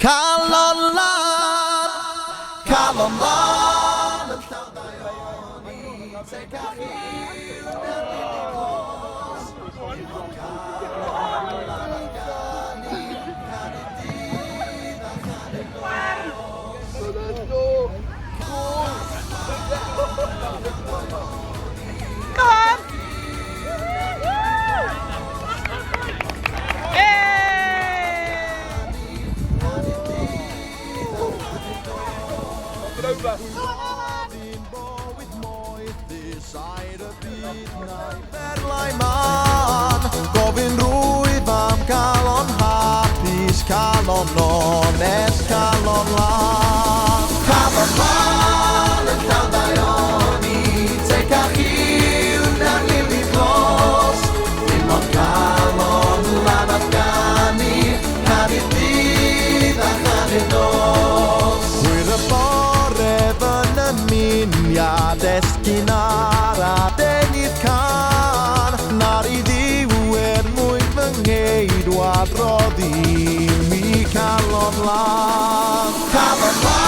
Calon lan, calon lan. Take a heel, Gofyn rwyfam calon hapus, calon ones, calon lan. Calon lan yn llawn daioni, teg a chiwn ar lili glos. Dim ond calon lan Afgani, canu dydd a chanu nos. Hwyr y bore fy'n ymuniad esgyn ar adenydd can, na'r i ddiwer mwyn fy ngeidwad roddi mi calon lan. Calon lan.